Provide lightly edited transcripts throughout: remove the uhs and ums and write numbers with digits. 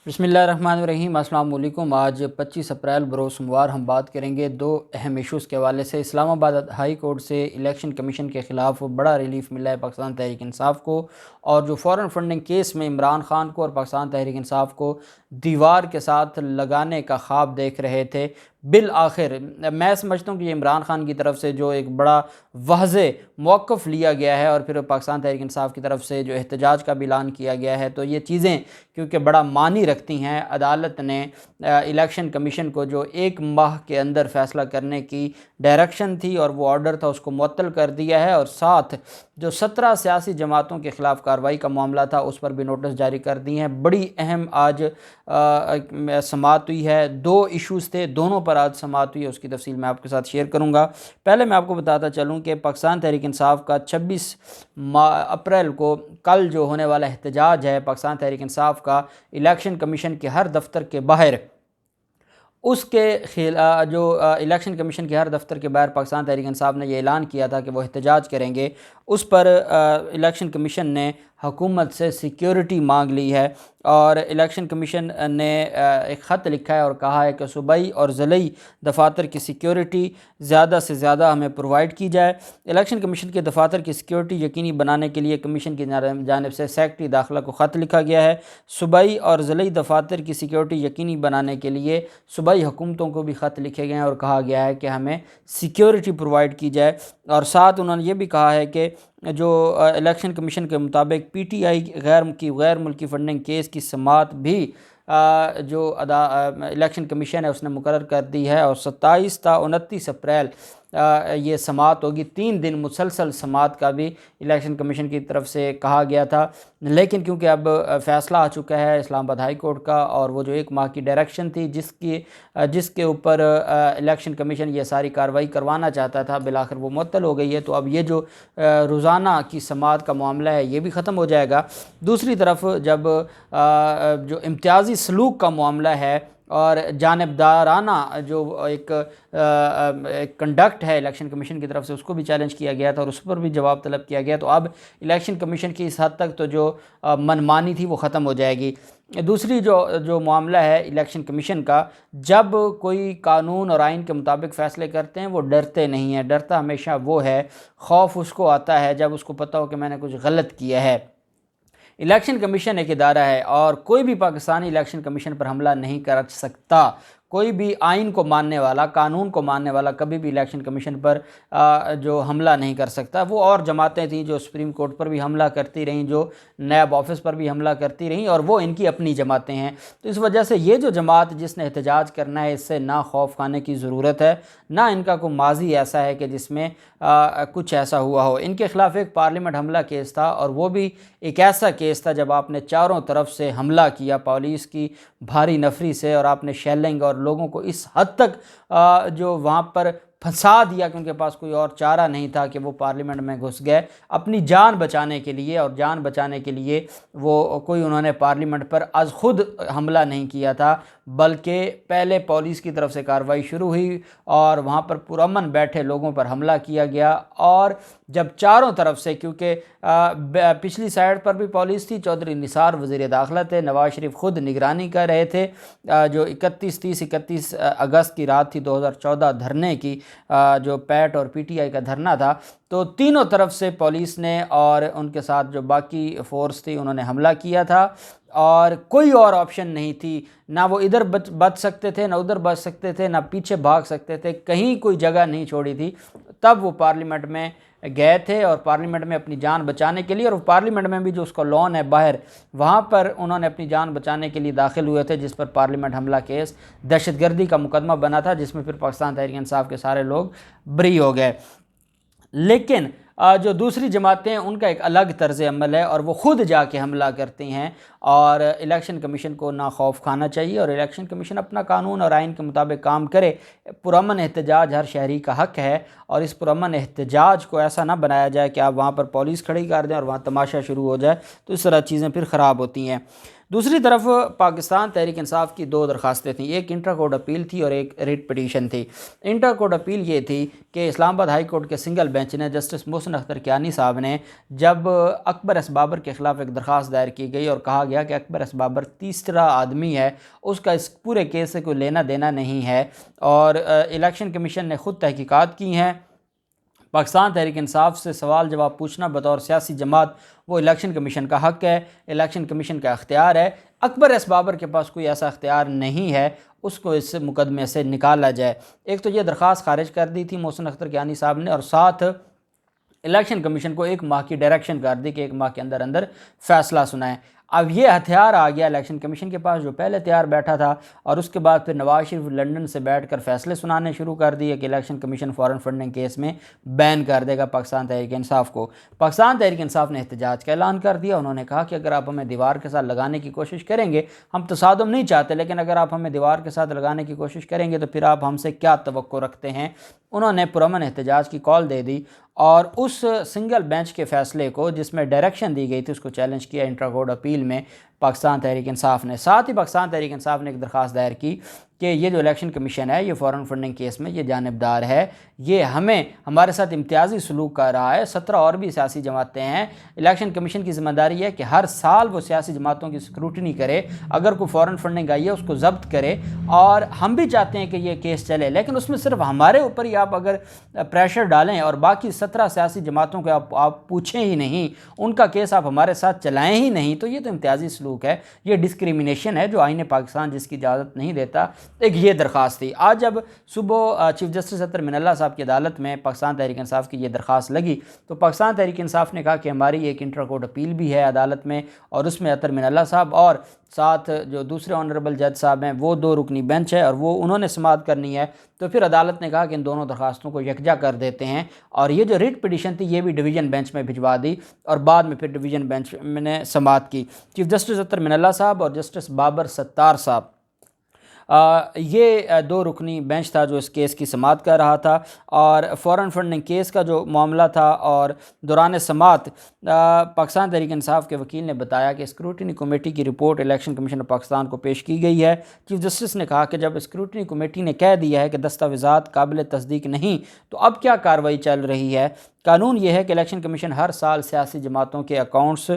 بسم اللہ الرحمن الرحیم۔ السلام علیکم۔ آج 25 اپریل بروز سوموار ہم بات کریں گے دو اہم ایشوز کے حوالے سے۔ اسلام آباد ہائی کورٹ سے الیکشن کمیشن کے خلاف بڑا ریلیف ملا ہے پاکستان تحریک انصاف کو، اور جو فورن فنڈنگ کیس میں عمران خان کو اور پاکستان تحریک انصاف کو دیوار کے ساتھ لگانے کا خواب دیکھ رہے تھے، بالآخر میں سمجھتا ہوں کہ یہ عمران خان کی طرف سے جو ایک بڑا واضح موقف لیا گیا ہے اور پھر پاکستان تحریک انصاف کی طرف سے جو احتجاج کا بھی اعلان کیا گیا ہے، تو یہ چیزیں کیونکہ بڑا معنی رکھتی ہیں۔ عدالت نے الیکشن کمیشن کو جو 1 ماہ کے اندر فیصلہ کرنے کی ڈائریکشن تھی اور وہ آرڈر تھا، اس کو معطل کر دیا ہے، اور ساتھ جو 17 سیاسی جماعتوں کے خلاف کارروائی کا معاملہ تھا اس پر بھی نوٹس جاری کر دی ہیں۔ بڑی اہم آج سماعت ہوئی ہے، 2 ایشوز تھے، دونوں پر آج سماعت ہوئی ہے، اس کی تفصیل میں آپ کے ساتھ شیئر کروں گا۔ پہلے میں آپ کو بتاتا چلوں کہ پاکستان تحریک انصاف کا 26 اپریل کو کل جو ہونے والا احتجاج ہے پاکستان تحریک انصاف کا الیکشن کمیشن کے ہر دفتر کے باہر، اس کے جو الیکشن کمیشن کے ہر دفتر کے باہر پاکستان تحریک انصاف نے یہ اعلان کیا تھا کہ وہ احتجاج کریں گے۔ اس پر الیکشن کمیشن نے حکومت سے سیکیورٹی مانگ لی ہے، اور الیکشن کمیشن نے ایک خط لکھا ہے اور کہا ہے کہ صوبائی اور ضلعی دفاتر کی سیکیورٹی زیادہ سے زیادہ ہمیں پرووائڈ کی جائے۔ الیکشن کمیشن کے دفاتر کی سیکیورٹی یقینی بنانے کے لیے کمیشن کی جانب سے سیکرٹری داخلہ کو خط لکھا گیا ہے۔ صوبائی اور ضلعی دفاتر کی سیکیورٹی یقینی بنانے کے لیے صوبائی حکومتوں کو بھی خط لکھے گئے ہیں اور کہا گیا ہے کہ ہمیں سیکیورٹی پرووائڈ کی جائے، اور ساتھ انہوں نے یہ بھی کہا ہے کہ جو الیکشن کمیشن کے مطابق پی ٹی آئی غیر ملکی فنڈنگ کیس کی سماعت بھی جو الیکشن کمیشن ہے اس نے مقرر کر دی ہے، اور 27 تا 29 اپریل یہ سماعت ہوگی۔ 3 دن مسلسل سماعت کا بھی الیکشن کمیشن کی طرف سے کہا گیا تھا، لیکن کیونکہ اب فیصلہ آ چکا ہے اسلام آباد ہائی کورٹ کا، اور وہ جو 1 ماہ کی ڈائریکشن تھی جس کے اوپر الیکشن کمیشن یہ ساری کارروائی کروانا چاہتا تھا، بالآخر وہ معطل ہو گئی ہے، تو اب یہ جو روزانہ کی سماعت کا معاملہ ہے یہ بھی ختم ہو جائے گا۔ دوسری طرف جب جو امتیازی سلوک کا معاملہ ہے اور جانبدارانہ جو ایک کنڈکٹ ہے الیکشن کمیشن کی طرف سے، اس کو بھی چیلنج کیا گیا تھا اور اس پر بھی جواب طلب کیا گیا، تو اب الیکشن کمیشن کی اس حد تک تو جو منمانی تھی وہ ختم ہو جائے گی۔ دوسری جو معاملہ ہے الیکشن کمیشن کا، جب کوئی قانون اور آئین کے مطابق فیصلے کرتے ہیں وہ ڈرتے نہیں ہیں، ڈرتا ہمیشہ وہ ہے، خوف اس کو آتا ہے جب اس کو پتہ ہو کہ میں نے کچھ غلط کیا ہے۔ الیکشن کمیشن ایک ادارہ ہے اور کوئی بھی پاکستانی الیکشن کمیشن پر حملہ نہیں کر سکتا۔ کوئی بھی آئین کو ماننے والا، قانون کو ماننے والا کبھی بھی الیکشن کمیشن پر جو حملہ نہیں کر سکتا۔ وہ اور جماعتیں تھیں جو سپریم کورٹ پر بھی حملہ کرتی رہیں، جو نیب آفس پر بھی حملہ کرتی رہیں، اور وہ ان کی اپنی جماعتیں ہیں، تو اس وجہ سے یہ جو جماعت جس نے احتجاج کرنا ہے، اس سے نہ خوف کھانے کی ضرورت ہے، نہ ان کا کوئی ماضی ایسا ہے کہ جس میں کچھ ایسا ہوا ہو۔ ان کے خلاف ایک پارلیمنٹ حملہ کیس تھا، اور وہ بھی ایک ایسا کیس تھا جب آپ نے چاروں طرف سے حملہ کیا پولیس کی بھاری نفری سے، اور آپ نے شیلنگ اور لوگوں کو اس حد تک جو وہاں پر پھنسا دیا کہ ان کے پاس کوئی اور چارہ نہیں تھا کہ وہ پارلیمنٹ میں گھس گئے اپنی جان بچانے کے لیے، اور جان بچانے کے لیے وہ کوئی انہوں نے پارلیمنٹ پر از خود حملہ نہیں کیا تھا، بلکہ پہلے پولیس کی طرف سے کارروائی شروع ہوئی اور وہاں پر پرامن بیٹھے لوگوں پر حملہ کیا گیا، اور جب چاروں طرف سے، کیونکہ پچھلی سائڈ پر بھی پولیس تھی، چودھری نثار وزیر داخلہ تھے، نواز شریف خود نگرانی کر رہے تھے، جو 31 اگست کی رات تھی 2014 دھرنے کی، جو پیٹ اور پی ٹی آئی کا دھرنا تھا، تو تینوں طرف سے پولیس نے اور ان کے ساتھ جو باقی فورس تھی انہوں نے حملہ کیا تھا، اور کوئی اور آپشن نہیں تھی، نہ وہ ادھر بچ سکتے تھے، نہ ادھر بچ سکتے تھے، نہ پیچھے بھاگ سکتے تھے، کہیں کوئی جگہ نہیں چھوڑی تھی۔ تب وہ پارلیمنٹ میں گئے تھے، اور پارلیمنٹ میں اپنی جان بچانے کے لیے، اور پارلیمنٹ میں بھی جو اس کا لان ہے باہر، وہاں پر انہوں نے اپنی جان بچانے کے لیے داخل ہوئے تھے، جس پر پارلیمنٹ حملہ کیس دہشت گردی کا مقدمہ بنا تھا، جس میں پھر پاکستان تحریک انصاف کے سارے لوگ بری ہو گئے۔ لیکن جو دوسری جماعتیں ان کا ایک الگ طرز عمل ہے، اور وہ خود جا کے حملہ کرتی ہیں، اور الیکشن کمیشن کو نہ خوف کھانا چاہیے، اور الیکشن کمیشن اپنا قانون اور آئین کے مطابق کام کرے۔ پرامن احتجاج ہر شہری کا حق ہے، اور اس پرامن احتجاج کو ایسا نہ بنایا جائے کہ آپ وہاں پر پولیس کھڑی کر دیں اور وہاں تماشا شروع ہو جائے، تو اس طرح چیزیں پھر خراب ہوتی ہیں۔ دوسری طرف پاکستان تحریک انصاف کی 2 درخواستیں تھیں، ایک انٹرا کورٹ اپیل تھی اور ایک ریٹ پٹیشن تھی۔ انٹرا کورٹ اپیل یہ تھی کہ اسلام آباد ہائی کورٹ کے سنگل بینچ نے جسٹس محسن محسن اختر کیانی صاحب نے جب اکبر ایس بابر کے خلاف ایک درخواست دائر کی گئی اور کہا گیا کہ اکبر ایس بابر تیسرا آدمی ہے، اس کا اس پورے کیس سے کوئی لینا دینا نہیں ہے، اور الیکشن کمیشن نے خود تحقیقات کی ہیں، پاکستان تحریک انصاف سے سوال جواب پوچھنا بطور سیاسی جماعت وہ الیکشن کمیشن کا حق ہے، الیکشن کمیشن کا اختیار ہے، اکبر ایس بابر کے پاس کوئی ایسا اختیار نہیں ہے اس کو اس مقدمے سے نکالا جائے۔ ایک تو یہ درخواست خارج کر دی تھی محسن اختر کیانی صاحب نے، اور ساتھ الیکشن کمیشن کو 1 ماہ کی ڈائریکشن کر دی کہ 1 ماہ کے اندر اندر فیصلہ سنائیں۔ اب یہ ہتھیار آ گیا الیکشن کمیشن کے پاس جو پہلے تیار بیٹھا تھا، اور اس کے بعد پھر نواز شریف لنڈن سے بیٹھ کر فیصلے سنانے شروع کر دیے کہ election commission foreign funding case میں بین کر دے گا پاکستان تحریک انصاف کو۔ پاکستان تحریک انصاف نے احتجاج کا اعلان کر دیا، انہوں نے کہا کہ اگر آپ ہمیں دیوار کے ساتھ لگانے کی کوشش کریں گے، ہم تصادم نہیں چاہتے، لیکن اگر آپ ہمیں دیوار کے ساتھ لگانے کی کوشش کریں گے تو پھر آپ ہم سے کیا توقع رکھتے ہیں۔ انہوں نے پرامن احتجاج کی کال دے دی، اور اس سنگل بینچ کے فیصلے کو جس میں ڈائریکشن دی گئی تھی اس کو چیلنج کیا انٹرا کورٹ اپیل میں پاکستان تحریک انصاف نے۔ ساتھ ہی پاکستان تحریک انصاف نے ایک درخواست دائر کی کہ یہ جو الیکشن کمیشن ہے یہ فارن فنڈنگ کیس میں یہ جانبدار ہے، یہ ہمارے ساتھ امتیازی سلوک کر رہا ہے۔ 17 اور بھی سیاسی جماعتیں ہیں، الیکشن کمیشن کی ذمہ داری ہے کہ ہر سال وہ سیاسی جماعتوں کی اسکروٹنی کرے، اگر کوئی فارن فنڈنگ آئی ہے اس کو ضبط کرے، اور ہم بھی چاہتے ہیں کہ یہ کیس چلے، لیکن اس میں صرف ہمارے اوپر ہی آپ اگر پریشر ڈالیں اور باقی 17 سیاسی جماعتوں کو آپ پوچھیں ہی نہیں، ان کا کیس آپ ہمارے ساتھ چلائیں ہی نہیں، تو یہ تو امتیازی سلوک ہے، یہ ڈسکریمنیشن ہے جو آئین پاکستان جس کی اجازت نہیں دیتا۔ ایک یہ درخواست تھی۔ آج جب صبح چیف جسٹس اطہر من اللہ صاحب کی عدالت میں پاکستان تحریک انصاف کی یہ درخواست لگی تو پاکستان تحریک انصاف نے کہا کہ ہماری ایک انٹر کورٹ اپیل بھی ہے عدالت میں، اور اس میں اطہر من اللہ صاحب اور ساتھ جو دوسرے آنریبل جج صاحب ہیں وہ 2 رکنی بینچ ہے، اور وہ انہوں نے سماعت کرنی ہے۔ تو پھر عدالت نے کہا کہ ان دونوں درخواستوں کو یکجا کر دیتے ہیں، اور یہ جو ریٹ پٹیشن تھی یہ بھی ڈویژن بینچ میں بھجوا دی، اور بعد میں پھر ڈویژن بینچ میں نے سماعت کی۔ چیف جسٹس اطہر من اللہ صاحب اور جسٹس بابر ستار صاحب، یہ 2 رکنی بینچ تھا جو اس کیس کی سماعت کر رہا تھا، اور فارن فنڈنگ کیس کا جو معاملہ تھا، اور دوران سماعت پاکستان تحریک انصاف کے وکیل نے بتایا کہ اسکروٹنی کمیٹی کی report election commission of Pakistan کو پیش کی گئی ہے۔ چیف جسٹس نے کہا کہ جب اسکروٹنی کمیٹی نے کہہ دیا ہے کہ دستاویزات قابل تصدیق نہیں، تو اب کیا کارروائی چل رہی ہے؟ قانون یہ ہے کہ الیکشن کمیشن ہر سال سیاسی جماعتوں کے اکاؤنٹس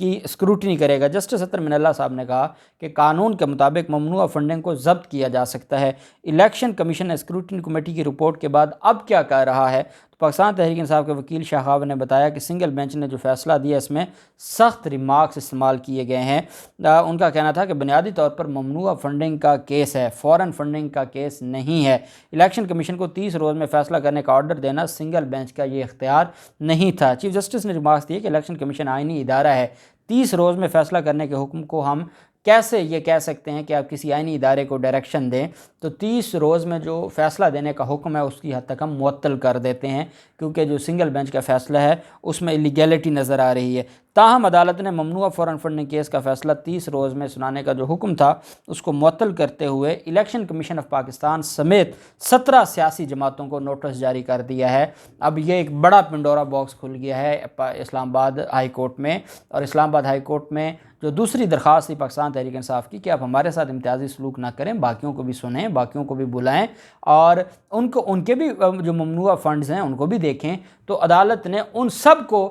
کی اسکروٹنی کرے گا۔ جسٹس اطہر من اللہ صاحب نے کہا کہ قانون کے مطابق ممنوعہ فنڈنگ کو ضبط کیا جا سکتا ہے۔ الیکشن کمیشن نے اسکروٹنی کمیٹی کی رپورٹ کے بعد اب کیا کہہ رہا ہے؟ تو پاکستان تحریک انصاف کے وکیل شاہ خاور نے بتایا کہ سنگل بینچ نے جو فیصلہ دیا اس میں سخت ریمارکس استعمال کیے گئے ہیں۔ ان کا کہنا تھا کہ بنیادی طور پر ممنوعہ فنڈنگ کا کیس ہے، فارن فنڈنگ کا کیس نہیں ہے۔ الیکشن کمیشن کو 30 روز میں فیصلہ کرنے کا آرڈر دینا سنگل بینچ کا یہ اختیار نہیں تھا۔ چیف جسٹس نے ریمارکس دیے کہ الیکشن کمیشن آئینی ادارہ ہے، 30 روز میں فیصلہ کرنے کے حکم کو ہم کیسے یہ کہہ سکتے ہیں کہ آپ کسی آئینی ادارے کو ڈائریکشن دیں؟ تو 30 روز میں جو فیصلہ دینے کا حکم ہے اس کی حد تک ہم معطل کر دیتے ہیں، کیونکہ جو سنگل بینچ کا فیصلہ ہے اس میں الیگیلٹی نظر آ رہی ہے۔ تاہم عدالت نے ممنوعہ فارن فنڈنگ کیس کا فیصلہ 30 روز میں سنانے کا جو حکم تھا اس کو معطل کرتے ہوئے الیکشن کمیشن آف پاکستان سمیت 17 سیاسی جماعتوں کو نوٹس جاری کر دیا ہے۔ اب یہ ایک بڑا پنڈورا باکس کھل گیا ہے اسلام آباد ہائی کورٹ میں، اور اسلام آباد ہائی کورٹ میں جو دوسری درخواست تھی پاکستان تحریک انصاف کی کہ آپ ہمارے ساتھ امتیازی سلوک نہ کریں، باقیوں کو بھی سنیں، باقیوں کو بھی بلائیں، اور ان کے بھی جو ممنوعہ فنڈز ہیں ان کو بھی دیکھیں، تو عدالت نے ان سب کو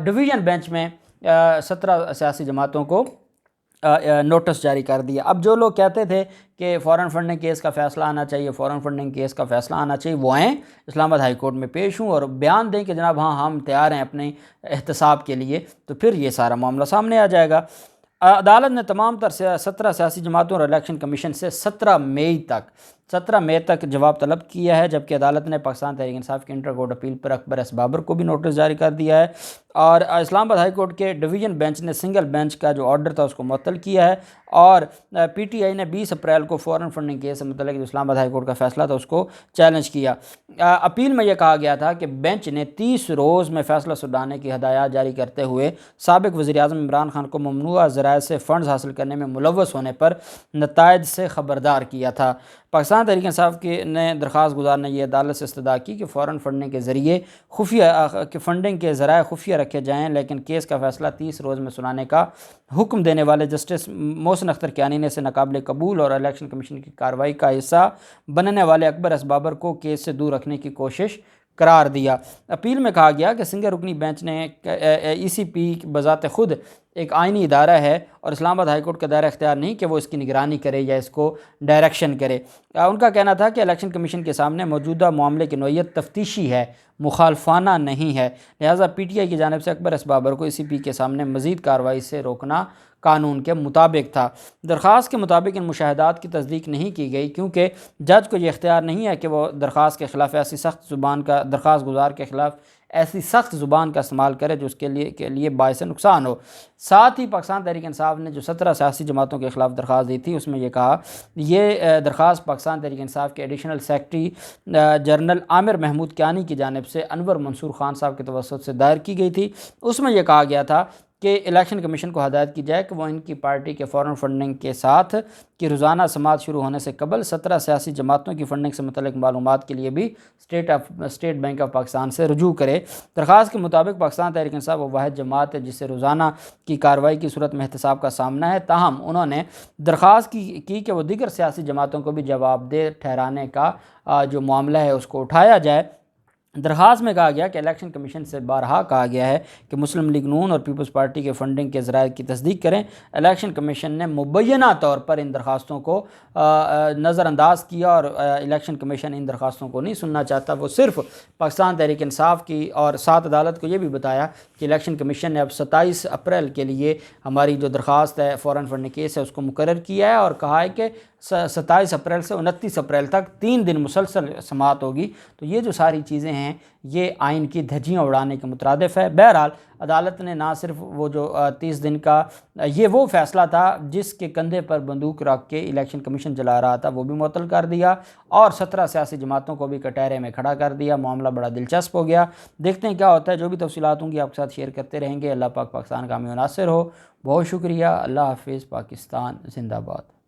ڈویژن بینچ میں 17 سیاسی جماعتوں کو نوٹس جاری کر دیا۔ اب جو لوگ کہتے تھے کہ فارن فنڈنگ کیس کا فیصلہ آنا چاہیے، فارن فنڈنگ کیس کا فیصلہ آنا چاہیے، وہ آئیں اسلام آباد ہائی کورٹ میں پیش ہوں اور بیان دیں کہ جناب ہاں ہم تیار ہیں اپنے احتساب کے لیے، تو پھر یہ سارا معاملہ سامنے آ جائے گا۔ عدالت نے تمام تر 17 سیاسی جماعتوں اور الیکشن کمیشن سے 17 مئی تک جواب طلب کیا ہے، جبکہ عدالت نے پاکستان تحریک انصاف کی انٹر کورٹ اپیل پر اکبر ایس بابر کو بھی نوٹس جاری کر دیا ہے، اور اسلام آباد ہائی کورٹ کے ڈویژن بینچ نے سنگل بینچ کا جو آرڈر تھا اس کو معطل کیا ہے، اور پی ٹی آئی نے 20 اپریل کو فارن فنڈنگ کیس سے متعلق جو اسلام آباد ہائی کورٹ کا فیصلہ تھا اس کو چیلنج کیا۔ اپیل میں یہ کہا گیا تھا کہ بینچ نے 30 روز میں فیصلہ سنانے کی ہدایات جاری کرتے ہوئے سابق وزیر اعظم عمران خان کو ممنوعہ ذرائع سے فنڈز حاصل کرنے میں ملوث ہونے پر نتائج سے خبردار کیا تھا۔ پاکستان تحریک انصاف نے درخواست گزار نے یہ عدالت سے استدعا کی کہ فارن فنڈنگ کے فنڈنگ کے ذرائع خفیہ رکھے جائیں، لیکن کیس کا فیصلہ 30 روز میں سنانے کا حکم دینے والے جسٹس محسن اختر کیانی نے اسے ناقابل قبول اور الیکشن کمیشن کی کارروائی کا حصہ بننے والے اکبر ایس بابر کو کیس سے دور رکھنے کی کوشش قرار دیا۔ اپیل میں کہا گیا کہ سنگل رکنی بینچ نے ای سی پی بذات خود ایک آئینی ادارہ ہے اور اسلام آباد ہائی کورٹ کا دائرہ اختیار نہیں کہ وہ اس کی نگرانی کرے یا اس کو ڈائریکشن کرے۔ ان کا کہنا تھا کہ الیکشن کمیشن کے سامنے موجودہ معاملے کی نوعیت تفتیشی ہے، مخالفانہ نہیں ہے، لہٰذا پی ٹی آئی کی جانب سے اکبر اسبابر کو ای سی پی کے سامنے مزید کارروائی سے روکنا قانون کے مطابق تھا۔ درخواست کے مطابق ان مشاہدات کی تصدیق نہیں کی گئی کیونکہ جج کو یہ اختیار نہیں ہے کہ وہ درخواست کے خلاف ایسی سخت زبان کا درخواست گزار کے خلاف ایسی سخت زبان کا استعمال کرے جو اس کے لیے باعث نقصان ہو۔ ساتھ ہی پاکستان تحریک انصاف نے جو 17 سیاسی جماعتوں کے خلاف درخواست دی تھی اس میں یہ کہا، یہ درخواست پاکستان تحریک انصاف کے ایڈیشنل سیکرٹری جنرل عامر محمود کیانی کی جانب سے انور منصور خان صاحب کے توسط سے دائر کی گئی تھی۔ اس میں یہ کہا گیا تھا کہ الیکشن کمیشن کو ہدایت کی جائے کہ وہ ان کی پارٹی کے فورن فنڈنگ کے ساتھ کہ روزانہ سماعت شروع ہونے سے قبل 17 سیاسی جماعتوں کی فنڈنگ سے متعلق معلومات کے لیے بھی اسٹیٹ بینک آف پاکستان سے رجوع کرے۔ درخواست کے مطابق پاکستان تحریک انصاف وہ واحد جماعت ہے جسے روزانہ کی کارروائی کی صورت میں احتساب کا سامنا ہے، تاہم انہوں نے درخواست کی کہ وہ دیگر سیاسی جماعتوں کو بھی جواب دہ ٹھہرانے کا جو معاملہ ہے اس کو اٹھایا جائے۔ درخواست میں کہا گیا کہ الیکشن کمیشن سے بارہا کہا گیا ہے کہ مسلم لیگ نون اور پیپلز پارٹی کے فنڈنگ کے ذرائع کی تصدیق کریں۔ الیکشن کمیشن نے مبینہ طور پر ان درخواستوں کو نظر انداز کیا اور الیکشن کمیشن ان درخواستوں کو نہیں سننا چاہتا، وہ صرف پاکستان تحریک انصاف کی اور ساتھ عدالت کو یہ بھی بتایا کہ الیکشن کمیشن نے اب 27 اپریل کے لیے ہماری جو درخواست ہے فورن فنڈنگ کیس ہے اس کو مقرر کیا ہے اور کہا ہے کہ 27 اپریل سے 29 اپریل تک 3 دن مسلسل سماعت ہوگی۔ تو یہ جو ساری چیزیں ہیں یہ آئین کی دھجیاں اڑانے کے مترادف ہے۔ بہرحال عدالت نے نہ صرف وہ جو 30 دن کا یہ وہ فیصلہ تھا جس کے کندھے پر بندوق رکھ کے الیکشن کمیشن چلا رہا تھا وہ بھی معطل کر دیا اور 17 سیاسی جماعتوں کو بھی کٹہرے میں کھڑا کر دیا۔ معاملہ بڑا دلچسپ ہو گیا، دیکھتے ہیں کیا ہوتا ہے۔ جو بھی تفصیلات ہوں گی آپ کے ساتھ شیئر کرتے رہیں گے۔ اللہ پاک پاکستان کا حامی و ناصر ہو۔ بہت شکریہ۔ اللہ حافظ۔ پاکستان زندہ باد۔